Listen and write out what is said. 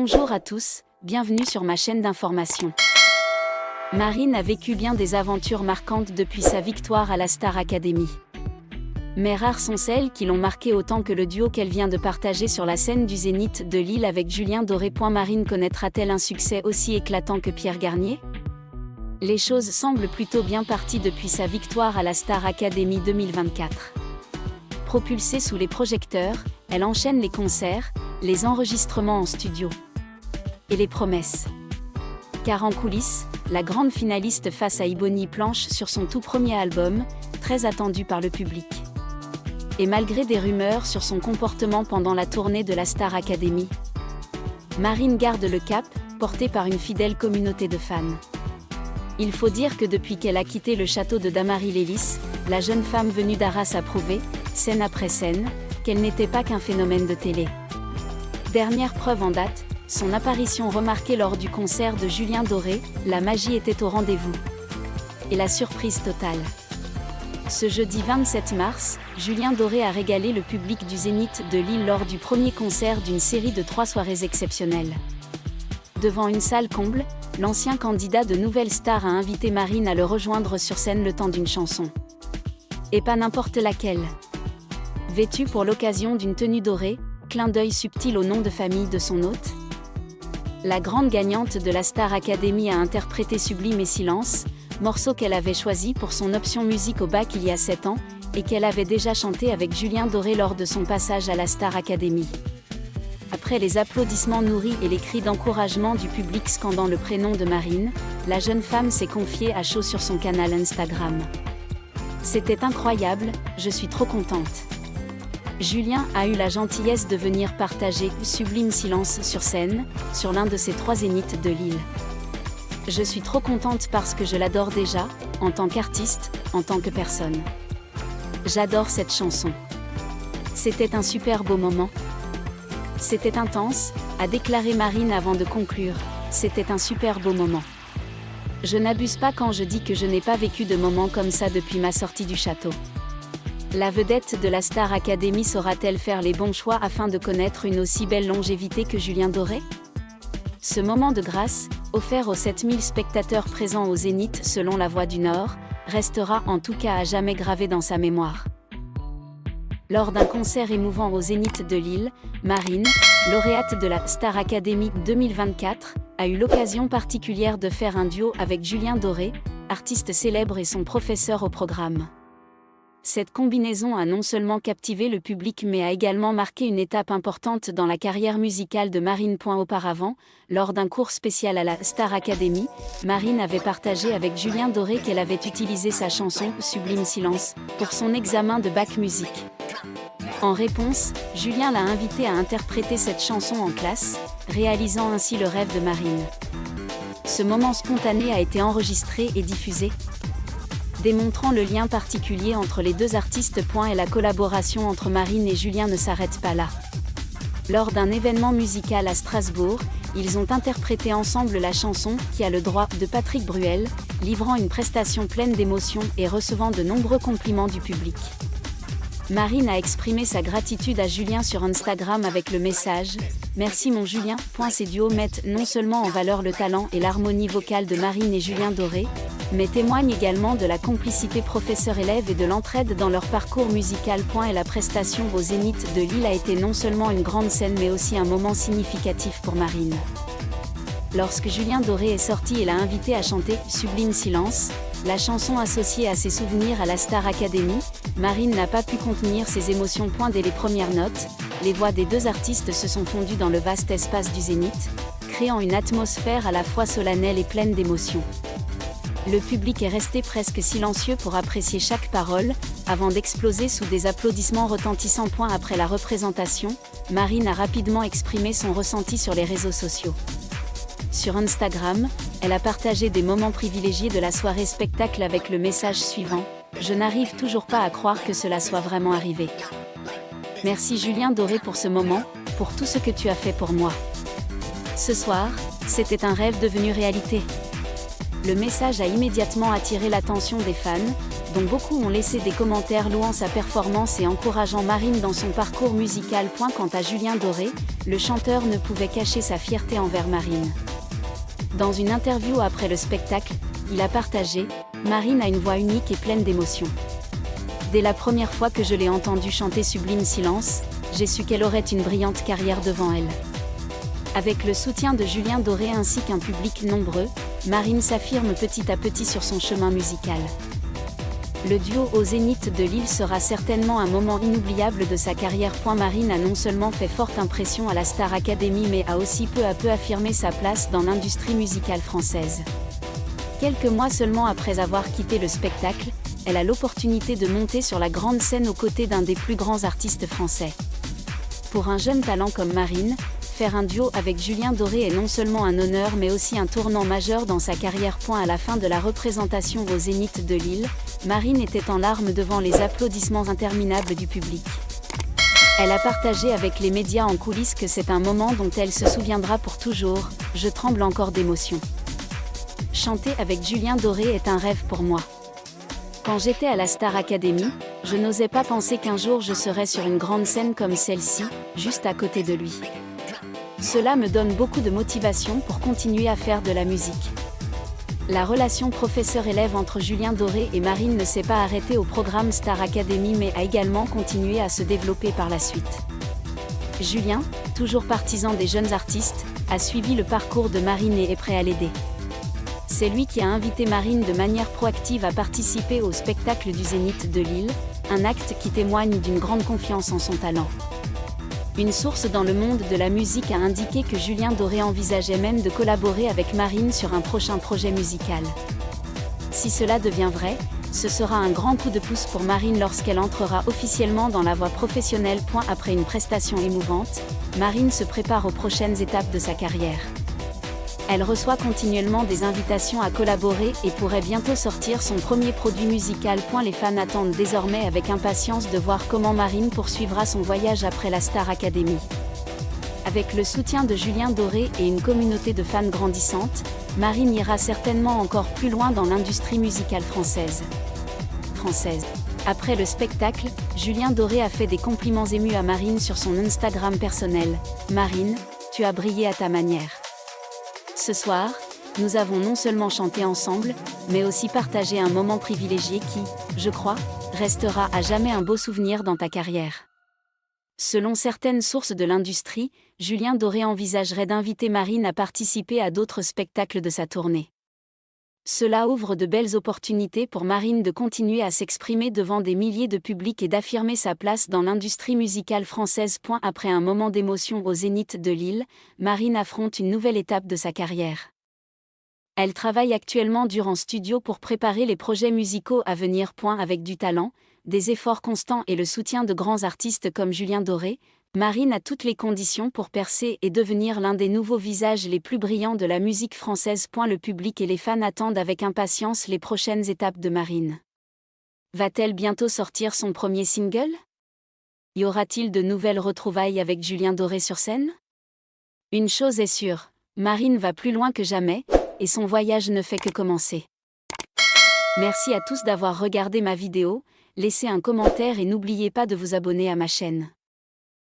Bonjour à tous, bienvenue sur ma chaîne d'information. Marine a vécu bien des aventures marquantes depuis sa victoire à la Star Academy. Mais rares sont celles qui l'ont marquée autant que le duo qu'elle vient de partager sur la scène du Zénith de Lille avec Julien Doré. Marine connaîtra-t-elle un succès aussi éclatant que Pierre Garnier? Les choses semblent plutôt bien parties depuis sa victoire à la Star Academy 2024. Propulsée sous les projecteurs, elle enchaîne les concerts, les enregistrements en studio et les promesses. Car en coulisses, la grande finaliste face à Ibony planche sur son tout premier album, très attendu par le public. Et malgré des rumeurs sur son comportement pendant la tournée de la Star Academy, Marine garde le cap, portée par une fidèle communauté de fans. Il faut dire que depuis qu'elle a quitté le château de Damary-Lélis, la jeune femme venue d'Arras a prouvé, scène après scène, qu'elle n'était pas qu'un phénomène de télé. Dernière preuve en date, son apparition remarquée lors du concert de Julien Doré, la magie était au rendez-vous. Et la surprise totale. Ce jeudi 27 mars, Julien Doré a régalé le public du Zénith de Lille lors du premier concert d'une série de 3 soirées exceptionnelles. Devant une salle comble, l'ancien candidat de Nouvelle Star a invité Marine à le rejoindre sur scène le temps d'une chanson. Et pas n'importe laquelle. Vêtue pour l'occasion d'une tenue dorée, clin d'œil subtil au nom de famille de son hôte, la grande gagnante de la Star Academy a interprété Sublime et Silence, morceau qu'elle avait choisi pour son option musique au bac il y a 7 ans, et qu'elle avait déjà chanté avec Julien Doré lors de son passage à la Star Academy. Après les applaudissements nourris et les cris d'encouragement du public scandant le prénom de Marine, la jeune femme s'est confiée à chaud sur son canal Instagram. C'était incroyable, je suis trop contente. Julien a eu la gentillesse de venir partager Sublime Silence sur scène, sur l'un de ses 3 zéniths de Lille. Je suis trop contente parce que je l'adore déjà, en tant qu'artiste, en tant que personne. J'adore cette chanson. C'était un super beau moment. C'était intense, a déclaré Marine avant de conclure. C'était un super beau moment. Je n'abuse pas quand je dis que je n'ai pas vécu de moment comme ça depuis ma sortie du château. La vedette de la Star Academy saura-t-elle faire les bons choix afin de connaître une aussi belle longévité que Julien Doré? Ce moment de grâce, offert aux 7000 spectateurs présents au Zénith selon La Voix du Nord, restera en tout cas à jamais gravé dans sa mémoire. Lors d'un concert émouvant au Zénith de Lille, Marine, lauréate de la Star Academy 2024, a eu l'occasion particulière de faire un duo avec Julien Doré, artiste célèbre et son professeur au programme. Cette combinaison a non seulement captivé le public mais a également marqué une étape importante dans la carrière musicale de Marine. Auparavant, lors d'un cours spécial à la Star Academy, Marine avait partagé avec Julien Doré qu'elle avait utilisé sa chanson « Sublime Silence » pour son examen de bac musique. En réponse, Julien l'a invitée à interpréter cette chanson en classe, réalisant ainsi le rêve de Marine. Ce moment spontané a été enregistré et diffusé, démontrant le lien particulier entre les deux artistes. Et la collaboration entre Marine et Julien ne s'arrête pas là. Lors d'un événement musical à Strasbourg, ils ont interprété ensemble la chanson « Qui a le droit » de Patrick Bruel, livrant une prestation pleine d'émotion et recevant de nombreux compliments du public. Marine a exprimé sa gratitude à Julien sur Instagram avec le message « Merci mon Julien ». Ces duos mettent non seulement en valeur le talent et l'harmonie vocale de Marine et Julien Doré, mais témoignent également de la complicité professeur-élève et de l'entraide dans leur parcours musical. Et la prestation au Zénith de Lille a été non seulement une grande scène mais aussi un moment significatif pour Marine. Lorsque Julien Doré est sorti et l'a invité à chanter « Sublime Silence », la chanson associée à ses souvenirs à la Star Academy, Marine n'a pas pu contenir ses émotions. Dès les premières notes, les voix des deux artistes se sont fondues dans le vaste espace du Zénith, créant une atmosphère à la fois solennelle et pleine d'émotion. Le public est resté presque silencieux pour apprécier chaque parole, avant d'exploser sous des applaudissements retentissants. Après la représentation, Marine a rapidement exprimé son ressenti sur les réseaux sociaux. Sur Instagram, elle a partagé des moments privilégiés de la soirée spectacle avec le message suivant « Je n'arrive toujours pas à croire que cela soit vraiment arrivé. Merci Julien Doré pour ce moment, pour tout ce que tu as fait pour moi. Ce soir, c'était un rêve devenu réalité. » Le message a immédiatement attiré l'attention des fans, dont beaucoup ont laissé des commentaires louant sa performance et encourageant Marine dans son parcours musical. Quant à Julien Doré, le chanteur ne pouvait cacher sa fierté envers Marine. Dans une interview après le spectacle, il a partagé « Marine a une voix unique et pleine d'émotion. Dès la première fois que je l'ai entendue chanter Sublime Silence, j'ai su qu'elle aurait une brillante carrière devant elle. » Avec le soutien de Julien Doré ainsi qu'un public nombreux, Marine s'affirme petit à petit sur son chemin musical. Le duo au Zénith de Lille sera certainement un moment inoubliable de sa carrière. Marine a non seulement fait forte impression à la Star Academy mais a aussi peu à peu affirmé sa place dans l'industrie musicale française. Quelques mois seulement après avoir quitté le spectacle, elle a l'opportunité de monter sur la grande scène aux côtés d'un des plus grands artistes français. Pour un jeune talent comme Marine, faire un duo avec Julien Doré est non seulement un honneur mais aussi un tournant majeur dans sa carrière. À la fin de la représentation au Zénith de Lille, Marine était en larmes devant les applaudissements interminables du public. Elle a partagé avec les médias en coulisses que c'est un moment dont elle se souviendra pour toujours. « Je tremble encore d'émotion. Chanter avec Julien Doré est un rêve pour moi. Quand j'étais à la Star Academy, je n'osais pas penser qu'un jour je serais sur une grande scène comme celle-ci, juste à côté de lui. Cela me donne beaucoup de motivation pour continuer à faire de la musique. » La relation professeur-élève entre Julien Doré et Marine ne s'est pas arrêtée au programme Star Academy mais a également continué à se développer par la suite. Julien, toujours partisan des jeunes artistes, a suivi le parcours de Marine et est prêt à l'aider. C'est lui qui a invité Marine de manière proactive à participer au spectacle du Zénith de Lille, un acte qui témoigne d'une grande confiance en son talent. Une source dans le monde de la musique a indiqué que Julien Doré envisageait même de collaborer avec Marine sur un prochain projet musical. Si cela devient vrai, ce sera un grand coup de pouce pour Marine lorsqu'elle entrera officiellement dans la voie professionnelle. Après une prestation émouvante, Marine se prépare aux prochaines étapes de sa carrière. Elle reçoit continuellement des invitations à collaborer et pourrait bientôt sortir son premier produit musical. Les fans attendent désormais avec impatience de voir comment Marine poursuivra son voyage après la Star Academy. Avec le soutien de Julien Doré et une communauté de fans grandissante, Marine ira certainement encore plus loin dans l'industrie musicale française. Après le spectacle, Julien Doré a fait des compliments émus à Marine sur son Instagram personnel. « Marine, tu as brillé à ta manière. Ce soir, nous avons non seulement chanté ensemble, mais aussi partagé un moment privilégié qui, je crois, restera à jamais un beau souvenir dans ta carrière. » Selon certaines sources de l'industrie, Julien Doré envisagerait d'inviter Marine à participer à d'autres spectacles de sa tournée. Cela ouvre de belles opportunités pour Marine de continuer à s'exprimer devant des milliers de publics et d'affirmer sa place dans l'industrie musicale française. Après un moment d'émotion au Zénith de Lille, Marine affronte une nouvelle étape de sa carrière. Elle travaille actuellement dur en studio pour préparer les projets musicaux à venir. Avec du talent, des efforts constants et le soutien de grands artistes comme Julien Doré, Marine a toutes les conditions pour percer et devenir l'un des nouveaux visages les plus brillants de la musique française. Le public et les fans attendent avec impatience les prochaines étapes de Marine. Va-t-elle bientôt sortir son premier single? Y aura-t-il de nouvelles retrouvailles avec Julien Doré sur scène? Une chose est sûre, Marine va plus loin que jamais, et son voyage ne fait que commencer. Merci à tous d'avoir regardé ma vidéo, laissez un commentaire et n'oubliez pas de vous abonner à ma chaîne.